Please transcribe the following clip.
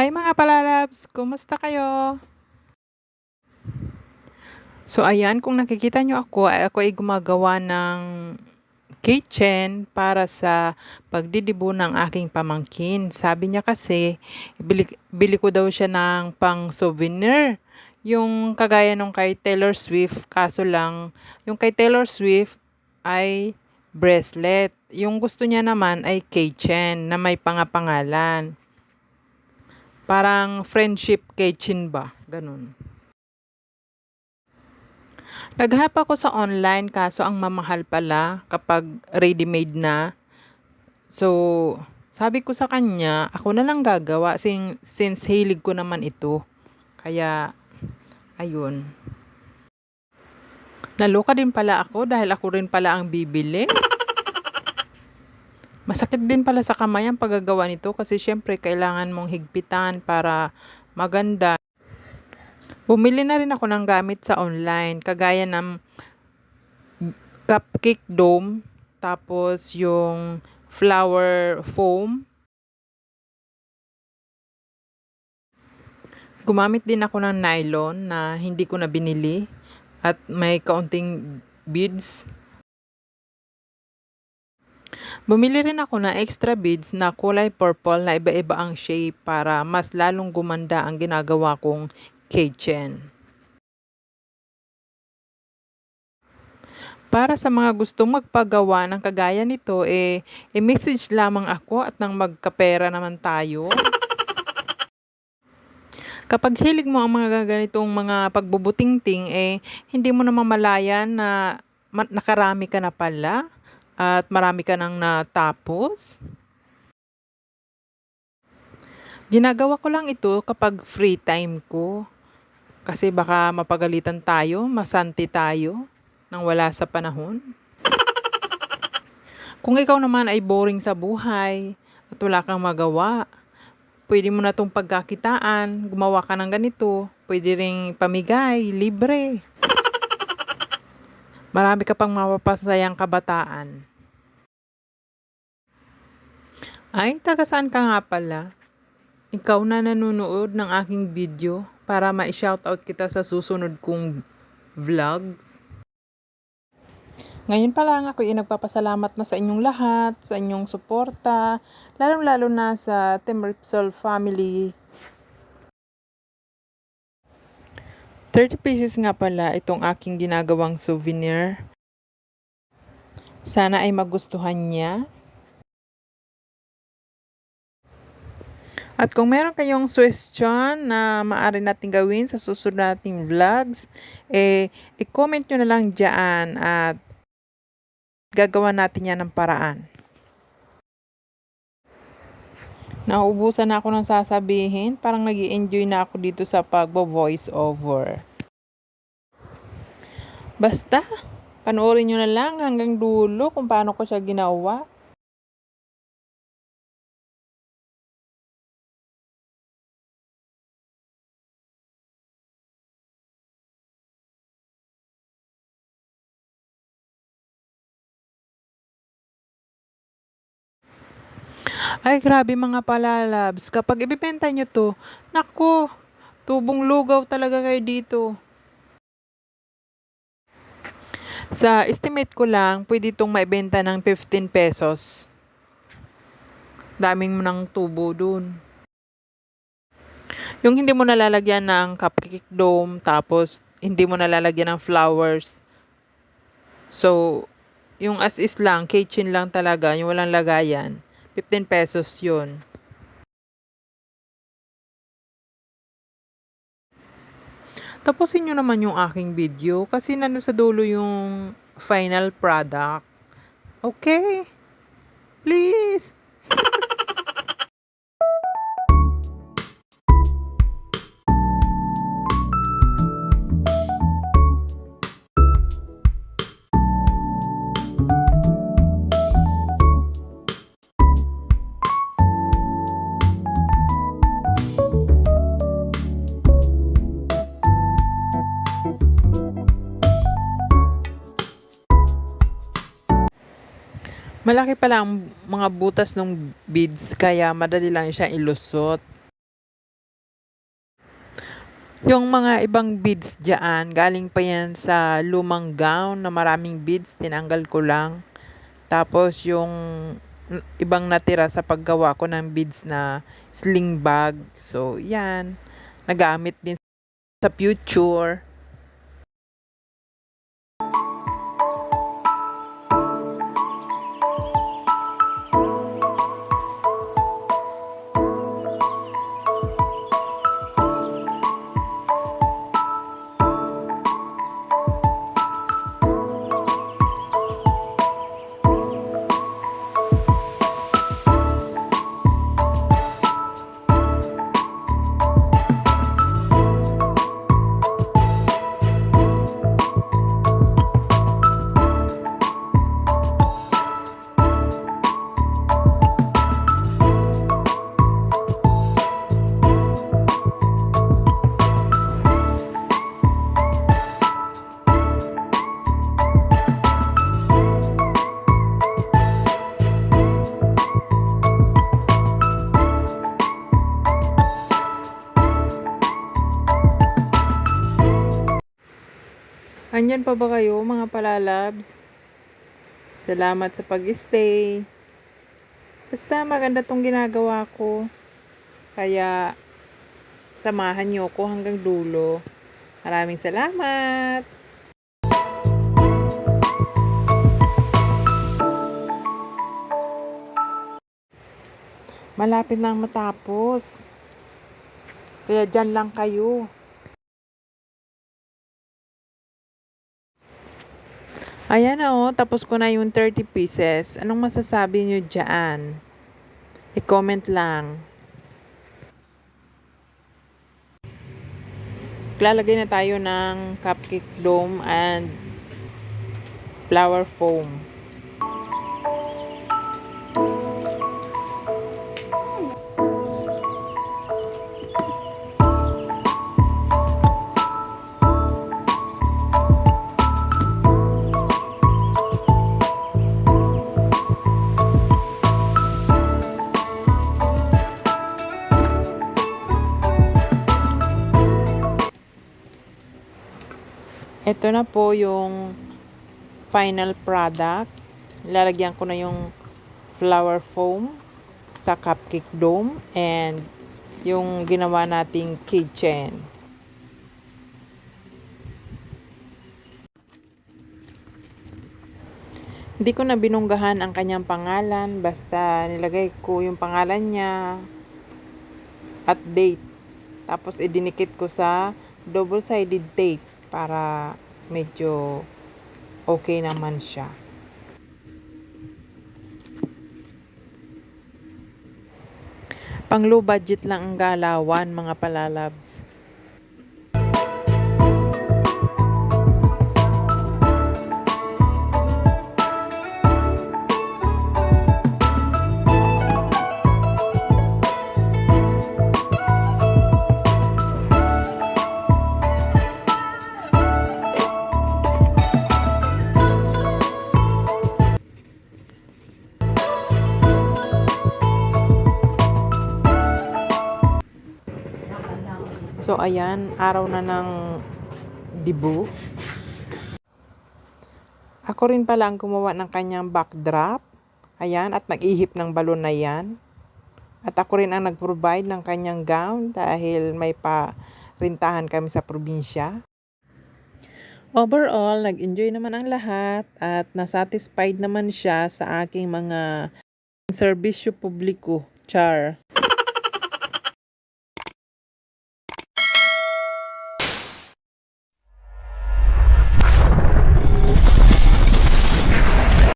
Hi mga palalabs! Kumusta kayo? So ayan, kung nakikita nyo ako ay gumagawa ng keychain para sa pagdidibo ng aking pamangkin. Sabi niya kasi, bili ko daw siya ng pang souvenir. Yung kagaya nung kay Taylor Swift, kaso lang, yung kay Taylor Swift ay bracelet. Yung gusto niya naman ay keychain na may pangapangalan. Parang friendship keychain ba? Ganun. Naghanap ako sa online kaso ang mamahal pala kapag ready-made na. So, sabi ko sa kanya, ako na lang gagawa since hilig ko naman ito. Kaya, ayun. Naloka din pala ako dahil ako rin pala ang bibili. Masakit din pala sa kamay ang paggagawa nito kasi syempre kailangan mong higpitan para maganda. Bumili na rin ako ng gamit sa online, kagaya ng cupcake dome, tapos yung flower foam. Gumamit din ako ng nylon na hindi ko na binili at may kaunting beads. Bumili rin ako ng extra beads na kulay purple na iba-iba ang shape para mas lalong gumanda ang ginagawa kong keychain. Para sa mga gustong magpagawa ng kagaya nito, i-message lamang ako at nang magkapera naman tayo. Kapag hilig mo ang mga ganitong mga pagbubutingting, hindi mo na mamalayan na nakarami ka na pala at marami ka nang natapos. Ginagawa ko lang ito kapag free time ko. Kasi baka mapagalitan tayo, masanti tayo nang wala sa panahon. Kung ikaw naman ay boring sa buhay at wala kang magawa, pwede mo na itong pagkakitaan, gumawa ka ng ganito, pwede ring pamigay, libre. Marami ka pang mapapasayang kabataan. Ay, taga saan ka nga pala? Ikaw na nanonood ng aking video para ma-shoutout kita sa susunod kong vlogs. Ngayon pa lang ako nagpapasalamat na sa inyong lahat, sa inyong suporta, lalong-lalo na sa Team Ripsol family. 30 pieces nga pala itong aking ginagawang souvenir. Sana ay magustuhan niya. At kung meron kayong suggestion na maaari natin gawin sa susunod nating vlogs, i-comment nyo na lang dyan at gagawa natin yan ng paraan. Nauubusan na ako ng sasabihin, parang nag-i-enjoy na ako dito sa pagbo-voice over. Basta, panoorin nyo na lang hanggang dulo kung paano ko siya ginawa. Ay, grabe mga palalabs. Kapag ibibenta nyo to, naku, tubong lugaw talaga kayo dito. Sa estimate ko lang, pwede itong maibenta ng 15 pesos. Daming mo ng tubo dun. Yung hindi mo nalalagyan ng cupcake dome, tapos hindi mo nalalagyan ng flowers. So, yung as is lang, kitchen lang talaga, yung walang lagayan. 15 pesos yun. Tapusin nyo naman yung aking video kasi nandun sa dulo yung final product. Okay? Please! Malaki pala ang mga butas ng beads kaya madali lang siya ilusot. Yung mga ibang beads diyan, galing pa yan sa lumang gown na maraming beads, tinanggal ko lang. Tapos yung ibang natira sa paggawa ko ng beads na sling bag. So, yan. Nagamit din sa future. Andyan pa ba kayo mga palalabs? Salamat sa pag-stay. Basta maganda tong ginagawa ko. Kaya samahan niyo ko hanggang dulo. Maraming salamat! Malapit na matapos. Kaya dyan lang kayo. Ayan na tapos ko na yung 30 pieces. Anong masasabi nyo dyan? I-comment lang. Lalagay na tayo ng cupcake dome and flower foam. Ito na po yung final product. Lalagyan ko na yung flower foam sa cupcake dome and yung ginawa nating keychain. Hindi ko na binunggahan ang kanyang pangalan, basta nilagay ko yung pangalan niya at date. Tapos idinikit ko sa double-sided tape para medyo okay naman siya. Pang low budget lang ang galawan mga palalabs. So ayan, araw na ng debut. Ako rin pala ang gumawa ng kanyang backdrop. Ayan, at nag-ihip ng balon na yan. At ako rin ang nag-provide ng kanyang gown dahil may parintahan kami sa probinsya. Overall, nag-enjoy naman ang lahat at nasatisfied naman siya sa aking mga serbisyo publiko. Char!